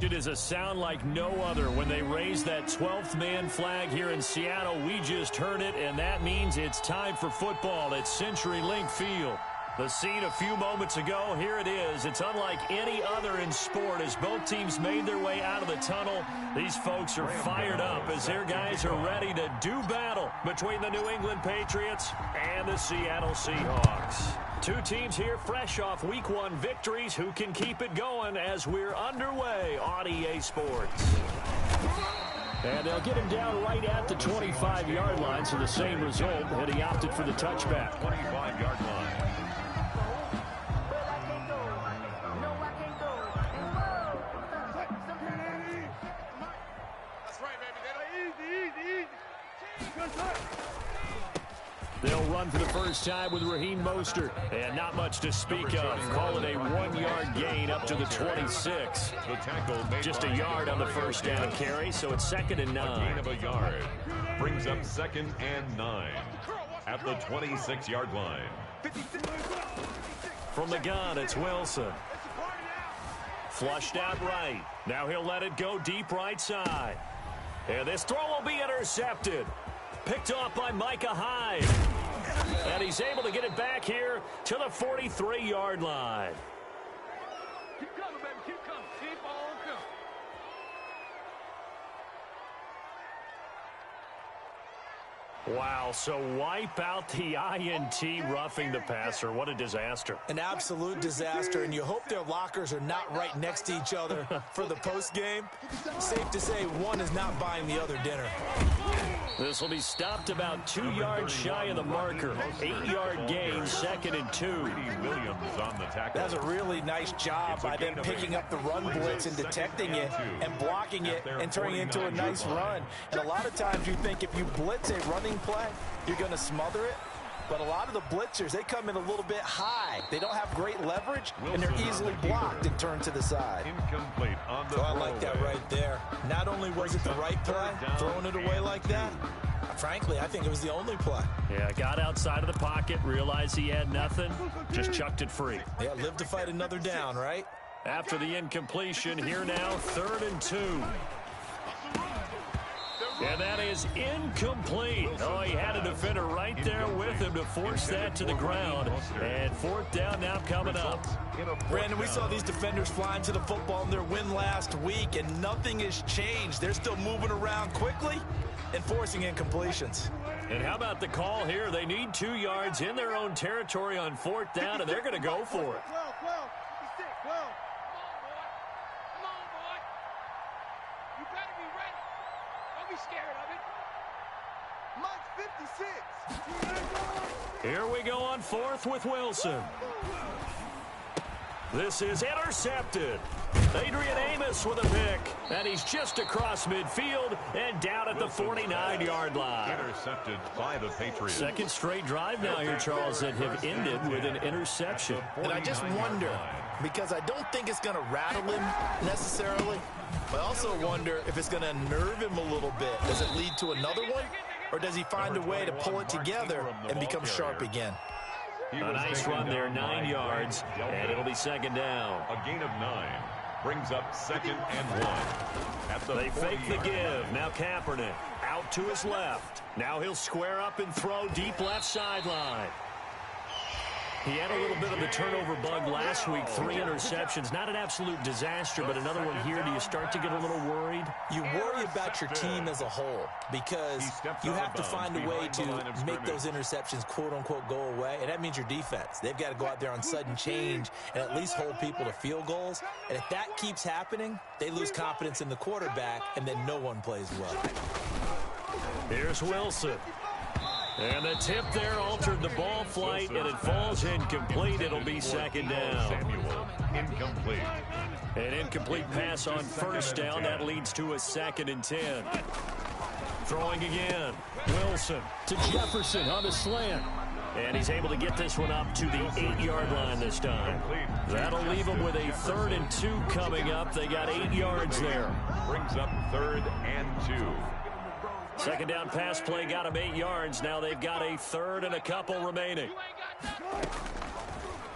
It is a sound like no other when they raise that 12th man flag here in Seattle. We just heard it, and that means it's time for football at CenturyLink Field. The scene a few moments ago, here it is. It's unlike any other in sport as both teams made their way out of the tunnel. These folks are fired up as their guys are ready to do battle between the New England Patriots and the Seattle Seahawks. Two teams here fresh off Week 1 victories who can keep it going as we're underway on EA Sports. And they'll get him down right at the 25-yard line, so the same result, and he opted for the touchback. 25-yard line. They'll run for the first time with Raheem Mostert. And not much to speak of. Call it a 1-yard gain up to the 26. Just a yard on the first down carry, so it's 2nd and 9. Gain of a yard. Brings up 2nd and 9 at the 26-yard line. From the gun, it's Wilson. Flushed out right. Now he'll let it go deep right side. And this throw will be intercepted. Picked off by Micah Hyde. And he's able to get it back here to the 43-yard line. Keep coming, baby. Keep coming. Keep on coming. Wow, so wipe out the INT roughing the passer. What a disaster. An absolute disaster, and you hope their lockers are not right next to each other for the postgame. Safe to say one is not buying the other dinner. This will be stopped about 2 yards shy of the marker. 8-yard gain, 2nd and 2. Williams on the tackle. That's a really nice job by them picking up the run blitz and detecting it and blocking it and turning it into a nice run. And a lot of times you think if you blitz a running play, you're going to smother it. But a lot of the blitzers, they come in a little bit high. They don't have great leverage, and they're easily blocked and turned to the side. Incomplete on the I like that right there. Not only was it the right play, throwing it away like that, frankly, I think it was the only play. Yeah, got outside of the pocket, realized he had nothing, just chucked it free. Yeah, live to fight another down, right? After the incompletion, here now, 3rd and 2. And that is incomplete. Oh, he had a defender right there with him to force that to the ground. And 4th down now coming up. Brandon, we saw these defenders flying to the football in their win last week, and nothing has changed. They're still moving around quickly and forcing incompletions. And how about the call here? They need 2 yards in their own territory on 4th down, and they're going to go for it. Here we go on 4th with Wilson. This is intercepted. Adrian Amos with a pick. And he's just across midfield and down at the 49-yard line. Intercepted by the Patriots. Second straight drive now here, Charles, that have ended with an interception. And I just wonder, because I don't think it's going to rattle him necessarily, but I also wonder if it's going to nerve him a little bit. Does it lead to another one? Or does he find a way to pull it together and become sharp again? A nice run there, 9 yards, and it'll be 2nd down. A gain of 9 brings up 2nd and 1. They fake the give. Now Kaepernick out to his left. Now he'll square up and throw deep left sideline. He had a little bit of the turnover bug last week, 3 interceptions. Not an absolute disaster, but another one here. Do you start to get a little worried? You worry about your team as a whole because you have to find a way to make those interceptions, quote-unquote, go away, and that means your defense. They've got to go out there on sudden change and at least hold people to field goals. And if that keeps happening, they lose confidence in the quarterback, and then no one plays well. Here's Wilson. And the tip there altered the ball flight, and it falls incomplete. It'll be 2nd down. Samuel, incomplete. An incomplete pass on 1st down. That leads to a 2nd and 10. Throwing again. Wilson to Jefferson on the slant. And he's able to get this one up to the 8-yard line this time. That'll leave them with a 3rd and 2 coming up. They got 8 yards there. Brings up 3rd and 2. 2nd down pass play got them 8 yards. Now they've got a 3rd and a couple remaining.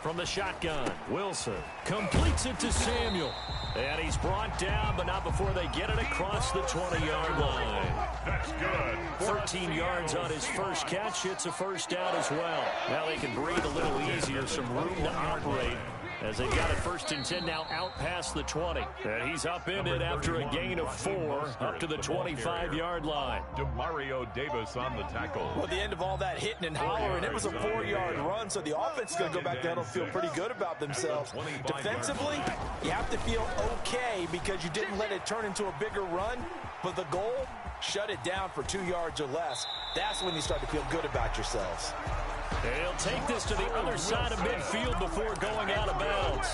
from the shotgun. Wilson completes it to Samuel. And he's brought down, but not before they get it across the 20-yard line. That's good. 13 yards on his first catch. It's a first down as well. Now they can breathe a little easier, some room to operate, as they've got it 1st and 10 now out past the 20. And he's upended after a gain of 4 up to the 25-yard line. Demario Davis on the tackle. Well, the end of all that hitting and hollering, it was a 4-yard run, so the offense is going to go back down and feel pretty good about themselves. Defensively, you have to feel okay because you didn't let it turn into a bigger run, but the goal, shut it down for 2 yards or less. That's when you start to feel good about yourselves. They'll take this to the other side of midfield before going out of bounds.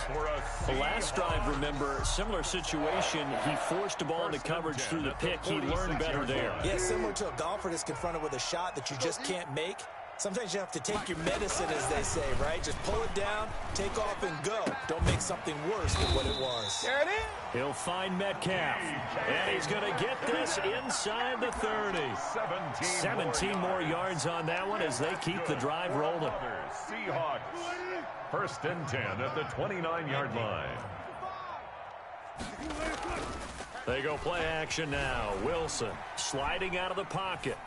The last drive, remember, similar situation. He forced the ball into coverage through the pick. He learned better there. Yeah, similar to a golfer that's confronted with a shot that you just can't make. Sometimes you have to take your medicine, as they say, right? Just pull it down, take off, and go. Don't make something worse than what it was. There it is. He'll find Metcalf. And he's going to get this inside the 30. 17 more yards on that one as they keep the drive rolling. Seahawks. 1st and 10 at the 29-yard line. They go play action now. Wilson sliding out of the pocket.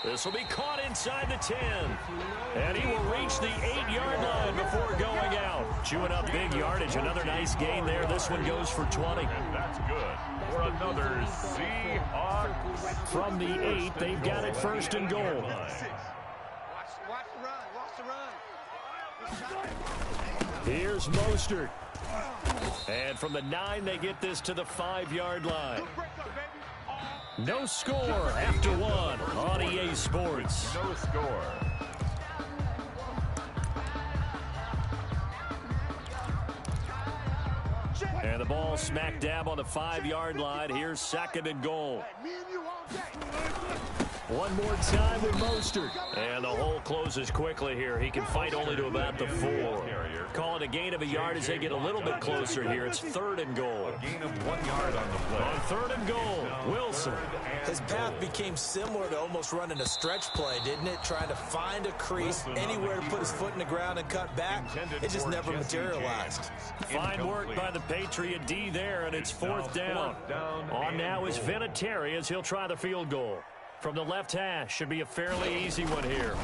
This will be caught inside the 10. And he will reach the 8-yard line before going out. Chewing up big yardage. Another nice gain there. This one goes for 20. And that's good for another Seahawks. From the 8, they've got it 1st and goal. Watch the run. Watch the run. Here's Mostert. And from the 9, they get this to the 5-yard line. No score after 1 on EA Sports. No score. And the ball smack dab on the 5-yard line. Here's 2nd and goal. One more time with Mostert. And the hole closes quickly here. He can fight only to about the 4. Call it a gain of a yard as they get a little bit closer here. It's 3rd and goal. A gain of 1 yard on the play. On 3rd and goal, Wilson. His path became similar to almost running a stretch play, didn't it? Trying to find a crease, anywhere to put his foot in the ground and cut back. It just never materialized. Fine work by the Patriot D there, and it's 4th down. On now is Vinatieri as he'll try the field goal. From the left hash, should be a fairly easy one here.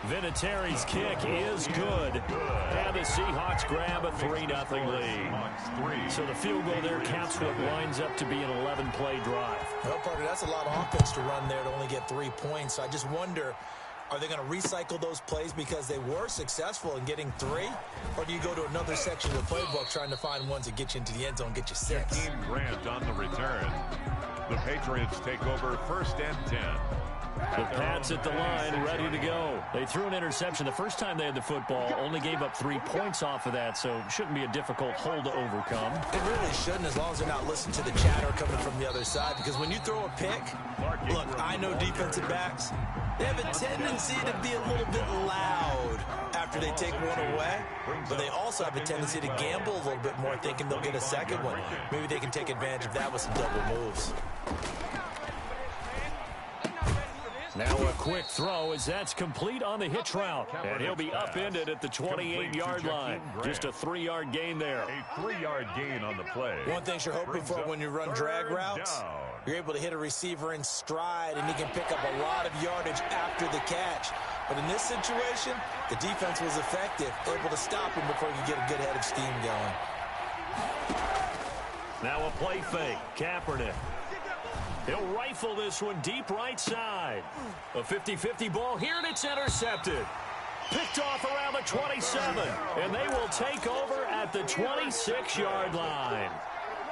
Vinatieri's kick is good. And the Seahawks grab a 3-0 lead. So the field goal there counts what winds up to be an 11-play drive. Well, Parker, that's a lot of offense to run there to only get 3 points. So I just wonder, are they going to recycle those plays because they were successful in getting 3? Or do you go to another section of the playbook trying to find ones that get you into the end zone, get you 6? Team Grant on the return. The Patriots take over 1st and 10. The Pats at the line, ready to go. They threw an interception the first time they had the football, only gave up 3 points off of that, so it shouldn't be a difficult hole to overcome. It really shouldn't, as long as they're not listening to the chatter coming from the other side, because when you throw a pick, look, I know defensive backs, they have a tendency to be a little bit loud after they take one away, but they also have a tendency to gamble a little bit more, thinking they'll get a second one. Maybe they can take advantage of that with some double moves. Now a quick throw as that's complete on the hitch route. And he'll be upended at the 28-yard line. Just a 3-yard gain there. A 3-yard gain on the play. One thing you're hoping for when you run drag routes, you're able to hit a receiver in stride, and he can pick up a lot of yardage after the catch. But in this situation, the defense was effective, able to stop him before you get a good head of steam going. Now a play fake. Kaepernick. He'll rifle this one deep right side. A 50-50 ball here, and it's intercepted. Picked off around the 27, and they will take over at the 26-yard line.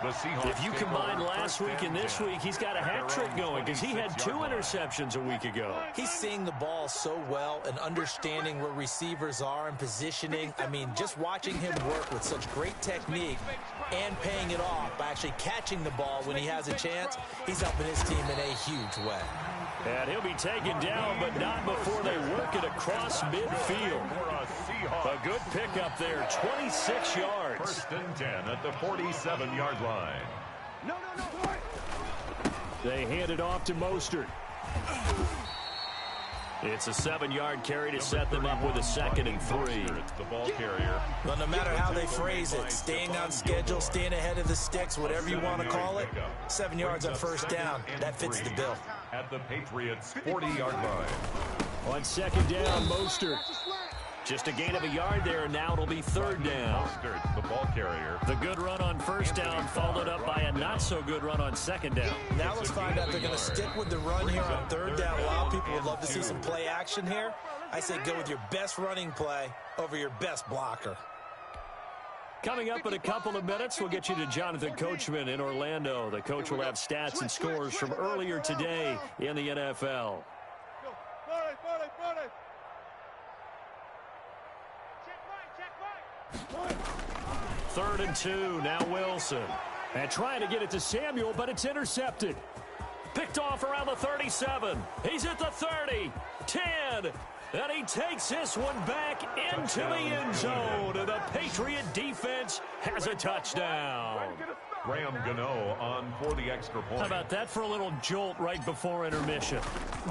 If you combine last week and this week, he's got a hat trick going because he had 2 interceptions a week ago. He's seeing the ball so well and understanding where receivers are and positioning. I mean, just watching him work with such great technique and paying it off by actually catching the ball when he has a chance, he's helping his team in a huge way. And he'll be taken down, but not before they work it across midfield. A good pickup there, 26 yards. 1st and 10 at the 47-yard line. They hand it off to Mostert. It's a 7-yard carry to set them up with a 2nd and 3. The ball carrier. Well, no matter how they phrase it, staying on schedule, staying ahead of the sticks, whatever you want to call it, 7 yards on first down, that fits the bill. At the Patriots' 40-yard line. On 2nd down, Mostert. Just a gain of a yard there, and now it'll be 3rd down. Mostert, the ball carrier. The good run on first down followed up by a not-so-good run on 2nd down. Now let's find out if they're going to stick with the run here on 3rd down. A lot of people would love to see some play action here. I say go with your best running play over your best blocker. Coming up in a couple of minutes, we'll get you to Jonathan Coachman in Orlando. The coach will have stats and scores from earlier today in the NFL. 3rd and 2, now Wilson. And trying to get it to Samuel, but it's intercepted. Picked off around the 37. He's at the 30, 10, and he takes this one back into the end zone. And the Patriot defense has a touchdown. Graham Gano on for the extra point. How about that for a little jolt right before intermission?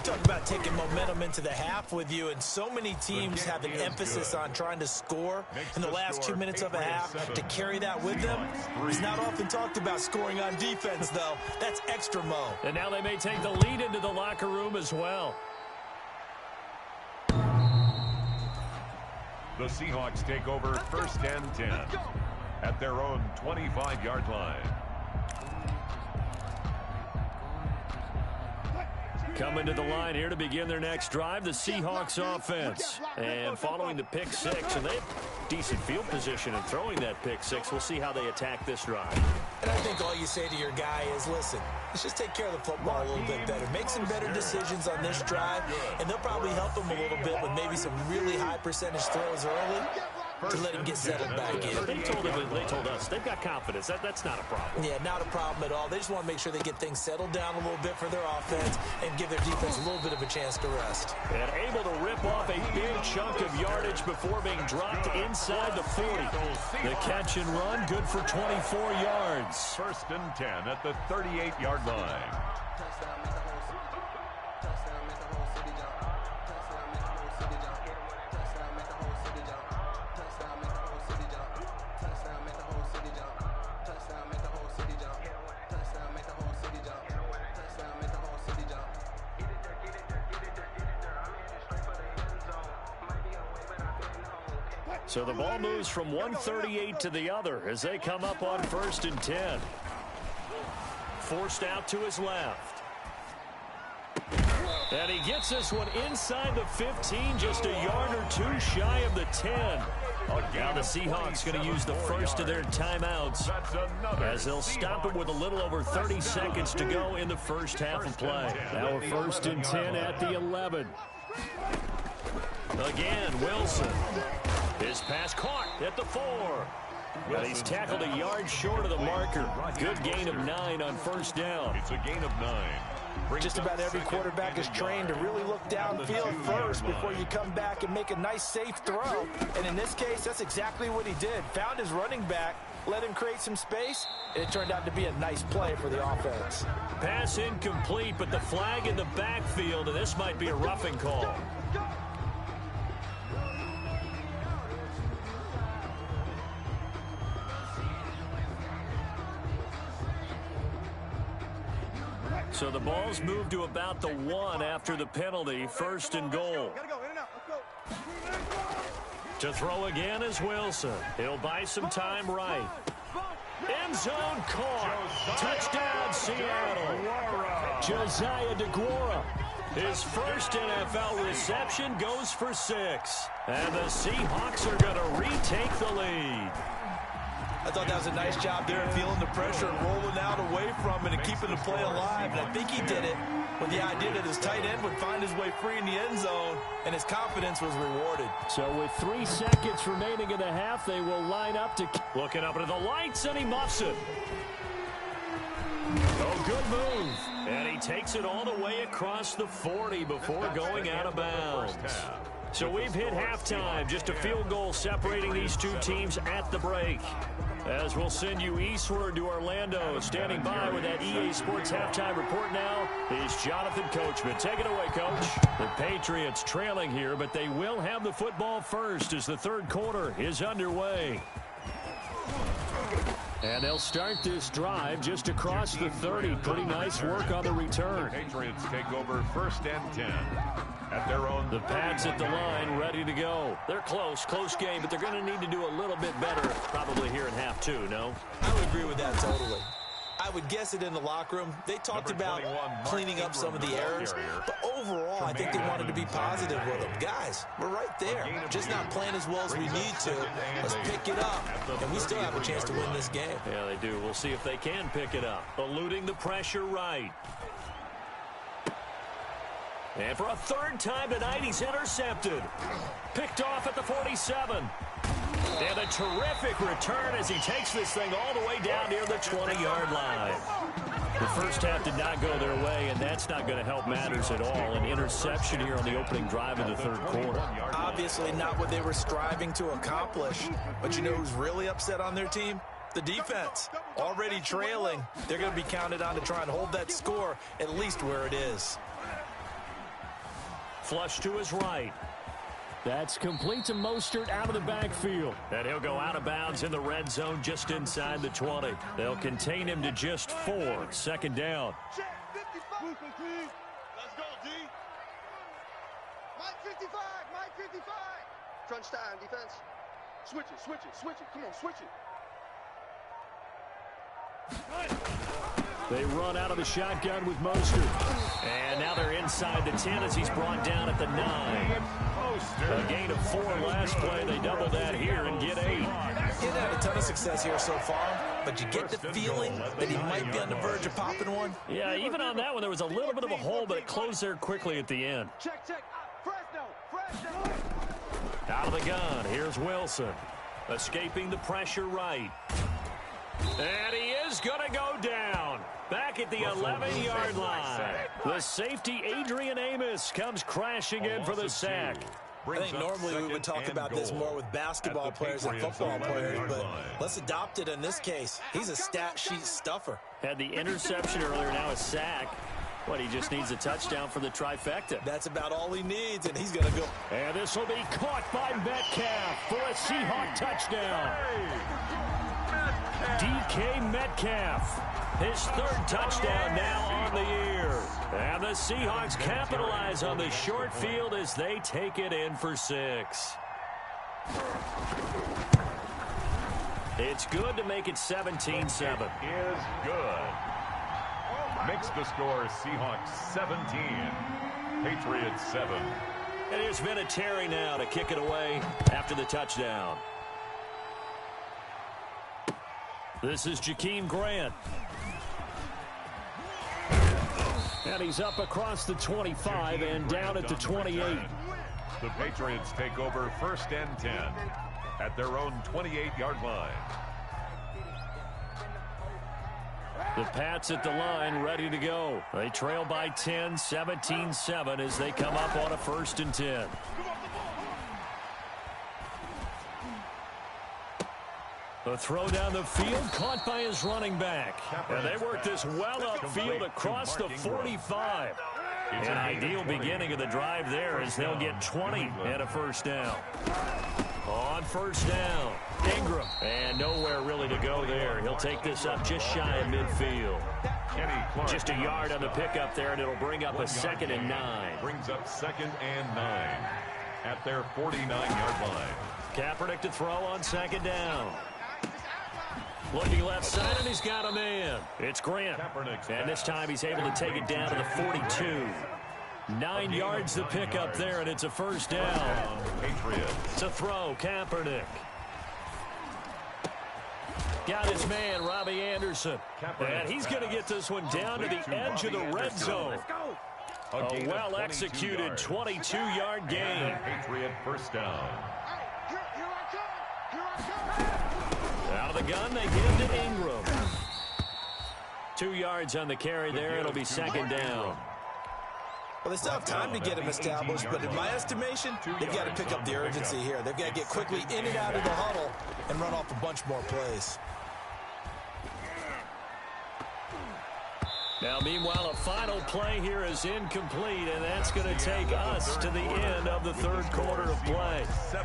Talk about taking momentum into the half with you, and so many teams have an emphasis on trying to score in the last 2 minutes of a half. To carry that with them, it's not often talked about scoring on defense, though. That's extra mo. And now they may take the lead into the locker room as well. The Seahawks take over 1st and 10 at their own 25-yard line. Coming to the line here to begin their next drive, the Seahawks offense. And following the pick 6, and they have decent field position in throwing that pick 6. We'll see how they attack this drive. And I think all you say to your guy is, listen, let's just take care of the football a little bit better. Make some better decisions on this drive, and they'll probably help him a little bit with maybe some really high percentage throws early to let him get settled back in. They told us they've got confidence. That's not a problem. Yeah, not a problem at all. They just want to make sure they get things settled down a little bit for their offense and give their defense a little bit of a chance to rest. And able to rip off a big chunk of yardage before being dropped inside the 40. The catch and run, good for 24 yards. 1st and 10 at the 38-yard line. So the ball moves from 138 to the other as they come up on 1st and 10. Forced out to his left. And he gets this one inside the 15, just a yard or two shy of the 10. Now the Seahawks going to use the first of their timeouts as they'll stop it with a little over 30 seconds to go in the first half of play. Now a 1st and 10 at the 11. Again, Wilson. His pass caught at the 4. And he's tackled a yard short of the marker. Good gain of 9 on first down. It's a gain of 9. Just about every quarterback is trained to really look downfield first before you come back and make a nice, safe throw. And in this case, that's exactly what he did. Found his running back, let him create some space, and it turned out to be a nice play for the offense. Pass incomplete, but the flag in the backfield, and this might be a roughing call. So the ball's moved to about the 1 after the penalty. 1st and goal. To throw again is Wilson. He'll buy some time right. End zone caught. Touchdown, Seattle. Josiah DeGuara. His first NFL reception goes for 6. And the Seahawks are going to retake the lead. I thought that was a nice job there, feeling the pressure and rolling out away from it and keeping the play alive. And I think he did it with the idea that his tight end would find his way free in the end zone, and his confidence was rewarded. So with 3 seconds remaining in the half, they will line up to... Looking up into the lights, and he muffs it. Oh, good move. And he takes it all the way across the 40 before going out of bounds. So we've hit halftime, just a field goal separating these two teams at the break. As we'll send you eastward to Orlando, standing by with that EA Sports halftime report now is Jonathan Coachman. Take it away, Coach. The Patriots trailing here, but they will have the football first as the third quarter is underway. And they'll start this drive just across the 30. Pretty nice work on the return. The Patriots take over 1st and 10 at their own. The Pats at the line, ready to go. They're close game, but they're going to need to do a little bit better probably here in half two, no? I would agree with that totally. I would guess it in the locker room. They talked about cleaning up some of the errors, but overall, I think they wanted to be positive with them. Guys, we're right there. Just not playing as well as we need to. Let's pick it up, and we still have a chance to win this game. Yeah, they do. We'll see if they can pick it up. Eluding the pressure right. And for a third time tonight, he's intercepted. Picked off at the 47. And a terrific return as he takes this thing all the way down near the 20-yard line. The first half did not go their way, and that's not going to help matters at all. An interception here on the opening drive of the third quarter. Obviously not what they were striving to accomplish. But you know who's really upset on their team? The defense. Already trailing. They're going to be counted on to try and hold that score at least where it is. Flush to his right. That's complete to Mostert out of the backfield. And he'll go out of bounds in the red zone just inside the 20. They'll contain him to just 4. 2nd down. Let's go, D. Mike 55, Mike 55. Crunch time, defense. Switch it. Come on, switch it. They run out of the shotgun with Mostert. And now they're inside the 10 as he's brought down at the 9. A gain of 4 last play. They double that here and get 8. He's had a ton of success here so far, but you get the feeling that he might be on the verge of popping one. Yeah, even on that one, there was a little bit of a hole, but it closed there quickly at the end. Check. Fresno. Out of the gun, here's Wilson. Escaping the pressure right. And he is going to go down. Back at the 11-yard line. The safety, Adrian Amos, comes crashing in for the sack. I think normally we would talk about this more with basketball players than football players, but let's adopt it in this case. He's a stat sheet stuffer. Had the interception earlier, now a sack. What, he just needs a touchdown for the trifecta. That's about all he needs, and he's going to go. And this will be caught by Metcalf for a Seahawk touchdown. DK Metcalf, his 3rd touchdown now on the year. And the Seahawks capitalize on the short field as they take it in for 6. It's good to make it 17-7. Is good. Makes the score Seahawks 17, Patriots 7. And here's Vinatieri now to kick it away after the touchdown. This is Jakeem Grant. And he's up across the 25 and down at the 28. The Patriots take over 1st and 10 at their own 28-yard line. The Pats at the line ready to go. They trail by 10, 17-7 as they come up on a 1st and 10. The throw down the field, caught by his running back. And they work this well upfield across the 45. An ideal beginning of the drive there as they'll get 20 and a 1st down. On 1st down, Ingram. And nowhere really to go there. He'll take this up just shy of midfield. Just a yard on the pickup there, and it'll bring up a 2nd and 9. Brings up 2nd and 9 at their 49-yard line. Kaepernick to throw on 2nd down. Looking left side, and he's got a man. It's Grant. And this time he's able to take it down to the 42. 9 yards to pick up there, and it's a 1st down. It's a throw, Kaepernick. Got his man, Robbie Anderson. And he's going to get this one down to the edge of the red zone. A well-executed 22-yard gain. Patriot 1st down. Out of the gun, they give to Ingram. 2 yards on the carry there. It'll be 2nd down. Well, they still have time to get him established, but in my estimation, they've got to pick up the urgency here. They've got to get quickly in and out of the huddle and run off a bunch more plays. Now, meanwhile, a final play here is incomplete, and that's going to take us to the end of the third quarter of play.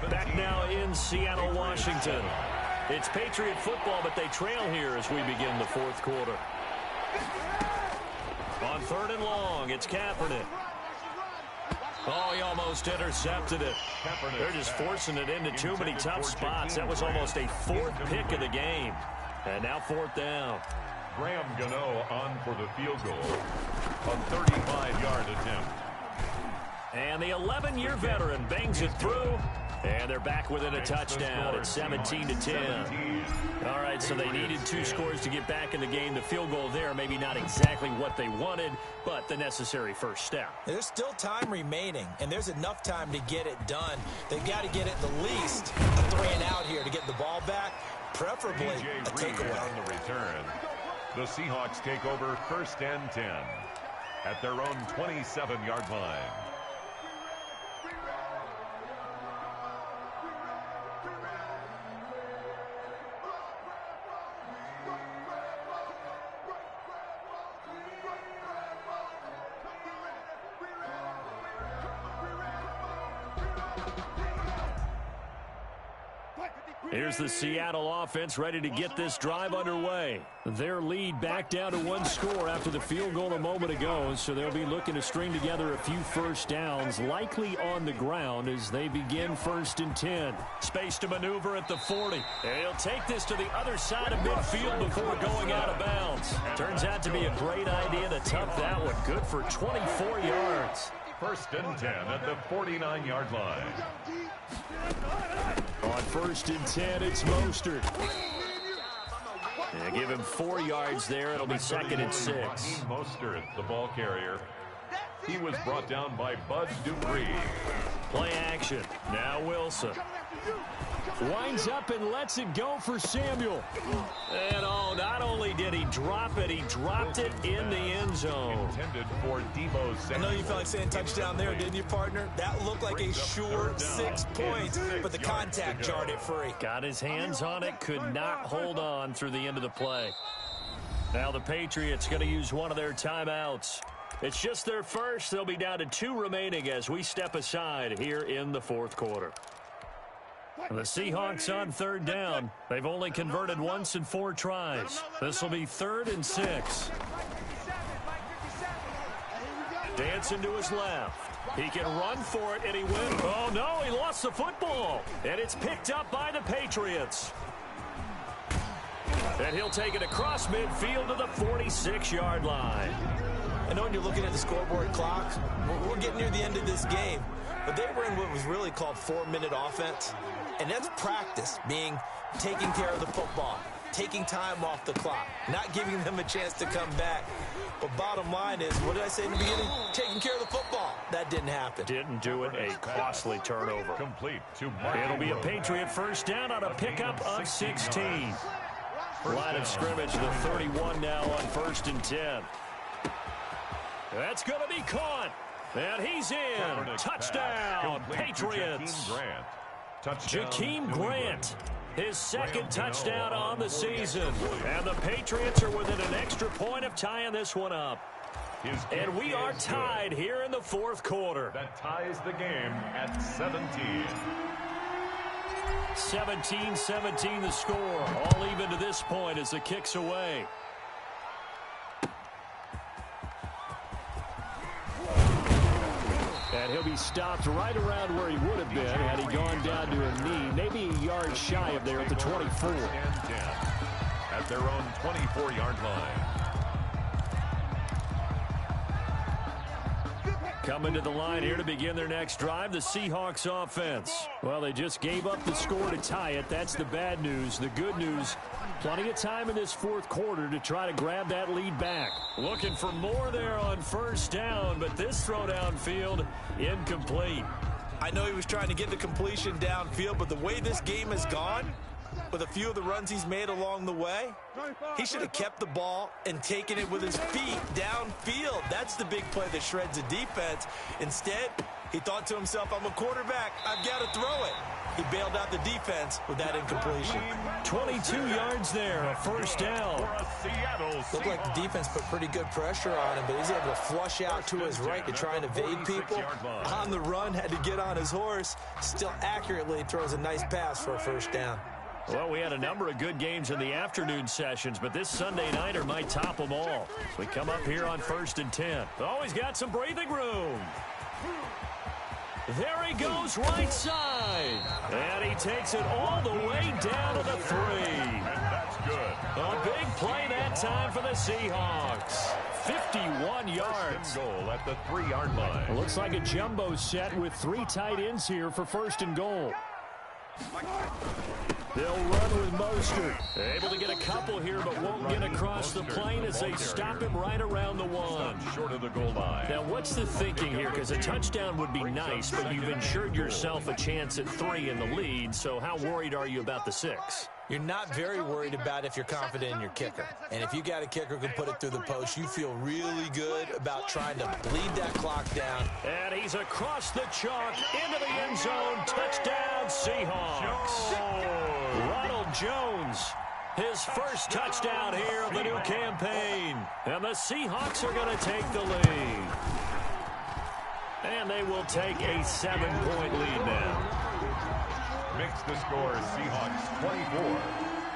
Back now in Seattle, Washington. It's Patriot football, but they trail here as we begin the fourth quarter. On third and long, it's Kaepernick. Oh, he almost intercepted it. They're just forcing it into too many tough spots. That was almost a fourth pick of the game. And now fourth down. Graham Gano on for the field goal. A 35-yard attempt. And the 11-year veteran bangs it through. And they're back within a touchdown at 17-10. All right, so they needed 2 scores to get back in the game. The field goal there, maybe not exactly what they wanted, but the necessary first step. There's still time remaining, and there's enough time to get it done. They've got to get it the least a 3 and out here to get the ball back, preferably a takeaway. On the return. The Seahawks take over first and 10 at their own 27-yard line. Here's the Seattle offense ready to get this drive underway. Their lead back down to 1 score after the field goal a moment ago, so they'll be looking to string together a few first downs, likely on the ground as they begin first and 10. Space to maneuver at the 40. And he'll take this to the other side of midfield before going out of bounds. Turns out to be a great idea to tuck that one. Good for 24 yards. First and 10 at the 49-yard line. On first and 10, it's Mostert. Yeah, give him 4 yards there. It'll be second and 6. Mostert, the ball carrier. He was brought down by Bud Dupree. Play action. Now Wilson. Winds up and lets it go for Samuel. And oh, not only did he drop it, he dropped it in the end zone. Intended for Deebo Samuel. I know you felt like saying touchdown there, didn't you, partner? That looked like a sure 6 points, but the contact jarred it free. Got his hands on it, could not hold on through the end of the play. Now the Patriots going to use one of their timeouts. It's just their first. They'll be down to 2 remaining as we step aside here in the fourth quarter. The Seahawks on third down. They've only converted once in 4 tries. This will be 3rd and 6. Dancing to his left. He can run for it, and he wins. Oh, no, he lost the football. And it's picked up by the Patriots. And he'll take it across midfield to the 46-yard line. I know when you're looking at the scoreboard clock, we're getting near the end of this game. But they were in what was really called 4-minute offense. And that's practice, meaning taking care of the football, taking time off the clock, not giving them a chance to come back. But bottom line is, what did I say in the beginning? Taking care of the football. That didn't happen. Didn't do it. A costly turnover. Complete to It'll be a Patriot first down on a pickup of 16. Line of scrimmage, the 31 now on first and 10. That's going to be caught. And he's in. Touchdown, Patriots. Jakeem Grant, his second touchdown on the season. And the Patriots are within an extra point of tying this one up. And we are tied here in the fourth quarter. That ties the game at 17. 17-17 the score. All even to this point as the kick's away. And he'll be stopped right around where he would have been had he gone down to a knee, maybe a yard shy of there at the 24. At their own 24-yard line. Coming to the line here to begin their next drive, the Seahawks offense. Well, they just gave up the score to tie it. That's the bad news. The good news, plenty of time in this fourth quarter to try to grab that lead back. Looking for more there on first down, but this throw downfield incomplete. I know he was trying to get the completion downfield, but the way this game has gone, with a few of the runs he's made along the way, he should have kept the ball and taken it with his feet downfield. That's the big play that shreds a defense. Instead, he thought to himself, I'm a quarterback, I've got to throw it. He bailed out the defense with that incompletion. 22 yards there, a first down. Looked like the defense put pretty good pressure on him, but he's able to flush out to his right to try and evade people. On the run, had to get on his horse. Still accurately throws a nice pass for a first down. Well, we had a number of good games in the afternoon sessions, but this Sunday nighter might top them all. So we come up here on 1st and 10. Always got some breathing room. There he goes, right side. And he takes it all the way down to the 3. And that's good. A big play that time for the Seahawks. 51 yards. Goal at the 3-yard line. It looks like a jumbo set with 3 tight ends here for 1st and goal. They'll run with Mostert. Able to get a couple here, but won't get across the plane as they stop him right around the 1. Short of the goal line. Now, what's the thinking here? Because a touchdown would be nice, but you've insured yourself a chance at 3 in the lead, so how worried are you about the 6? You're not very worried about if you're confident in your kicker. And if you got a kicker who can put it through the post, you feel really good about trying to bleed that clock down. And he's across the chalk into the end zone. Touchdown, Seahawks. Ronald Jones, his first touchdown here of the new campaign. And the Seahawks are going to take the lead. And they will take a 7-point lead now. Makes the score Seahawks 24,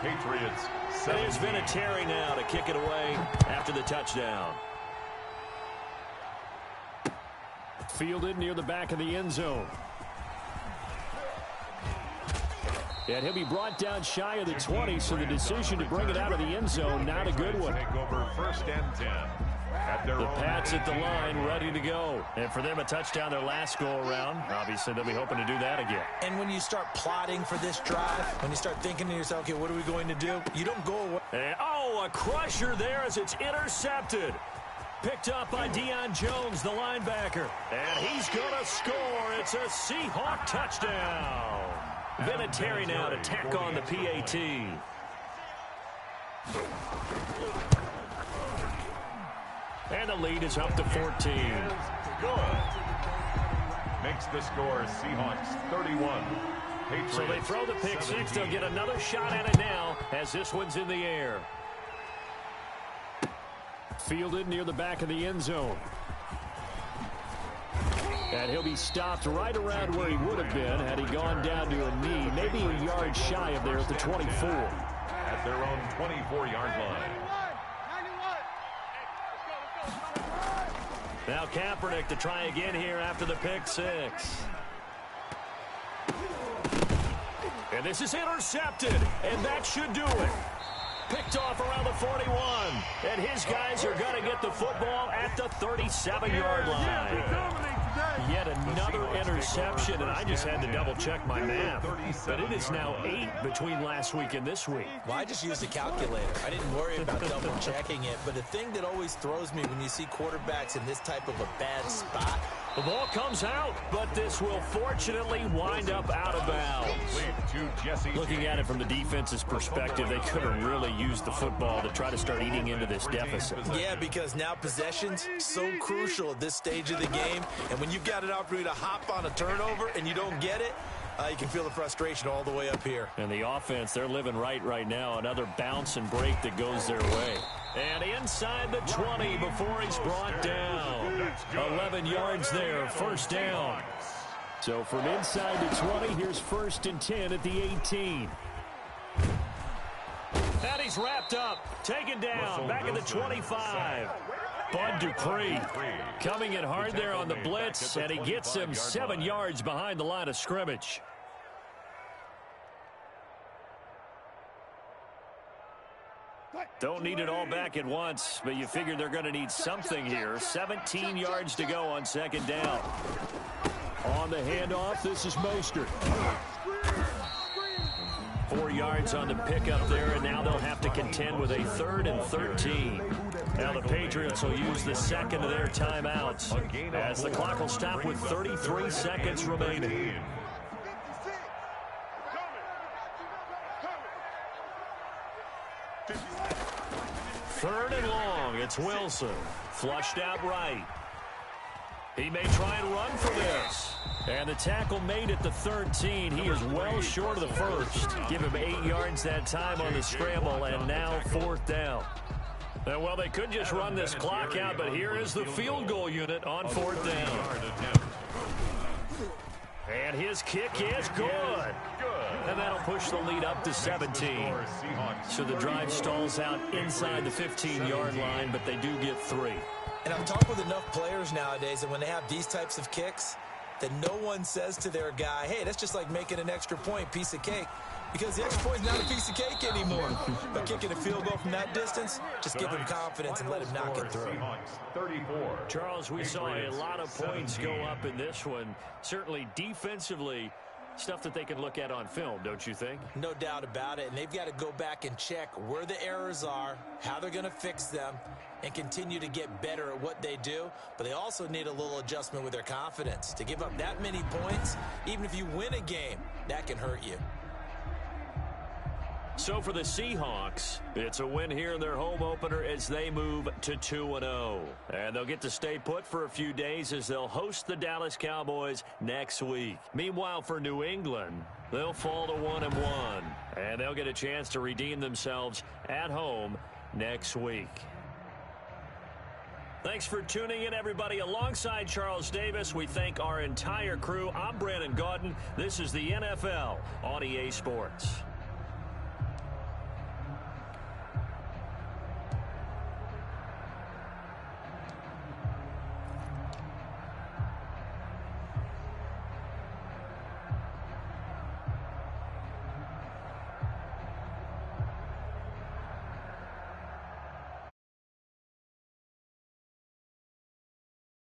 Patriots 17. It has been a Terry now to kick it away after the touchdown. Fielded near the back of the end zone. And he'll be brought down shy of the 20, so the decision to bring it out of the end zone, not a good one. Take over 1st and 10. The Pats at the line, ready to go. And for them, a touchdown their last go-around. Obviously, they'll be hoping to do that again. And when you start plotting for this drive, when you start thinking to yourself, okay, what are we going to do? You don't go away. And, a crusher there as it's intercepted. Picked up by Deion Jones, the linebacker. And he's going to score. It's a Seahawk touchdown. Vinatieri now to tack on the PAT. And the lead is up to 14. Good. Makes the score Seahawks 31. Patriots So they throw the pick 6. They'll get another shot at it now as this one's in the air. Fielded near the back of the end zone. And he'll be stopped right around where he would have been had he gone down to a knee, maybe a yard shy of there at the 24. At their own 24-yard line. Now Kaepernick to try again here after the pick 6. And this is intercepted, and that should do it. Picked off around the 41, and his guys are going to get the football at the 37-yard line. Yet another interception, and I just had to double-check my math. But it is now 8 between last week and this week. Well, I just used a calculator. I didn't worry about double-checking it. But the thing that always throws me when you see quarterbacks in this type of a bad spot, the ball comes out, but this will fortunately wind up out of bounds. Looking at it from the defense's perspective, they could have really used the football to try to start eating into this deficit. Yeah, because now possession's so crucial at this stage of the game. And when you've got an opportunity to hop on a turnover and you don't get it, you can feel the frustration all the way up here. And the offense, they're living right now. Another bounce and break that goes their way. And inside the 20 before he's brought down. 11 yards there, first down. So from inside the 20, here's 1st and 10 at the 18. And he's wrapped up, taken down, back at the 25. Bud Dupree coming in hard there on the blitz, and he gets him 7 yards behind the line of scrimmage. Don't need it all back at once, but you figure they're going to need something here. 17 yards to go on 2nd down. On the handoff, this is Mostert. 4 yards on the pickup there, and now they'll have to contend with a 3rd and 13. Now the Patriots will use the second of their timeouts as the clock will stop with 33 seconds remaining. Third and long. It's Wilson. Flushed out right. He may try and run for this. And the tackle made at the 13. He is well short of the first. Give him 8 yards that time on the scramble, and now 4th down. Well, they could just run this clock out, but here is the field goal unit on 4th down. And his kick is good. And that'll push the lead up to 17. So the drive stalls out inside the 15-yard line, but they do get 3. And I've talked with enough players nowadays, and when they have these types of kicks, that no one says to their guy, hey, that's just like making an extra point, piece of cake. Because the extra point is not a piece of cake anymore. But kicking a field goal from that distance, just give him confidence and let him knock it through. Charles, we saw a lot of points go up in this one. Certainly defensively, stuff that they can look at on film, don't you think? No doubt about it. And they've got to go back and check where the errors are, how they're going to fix them, and continue to get better at what they do. But they also need a little adjustment with their confidence. To give up that many points, even if you win a game, that can hurt you. So for the Seahawks, it's a win here in their home opener as they move to 2-0. And they'll get to stay put for a few days as they'll host the Dallas Cowboys next week. Meanwhile, for New England, they'll fall to 1-1. And they'll get a chance to redeem themselves at home next week. Thanks for tuning in, everybody. Alongside Charles Davis, we thank our entire crew. I'm Brandon Gaudin. This is the NFL on EA Sports.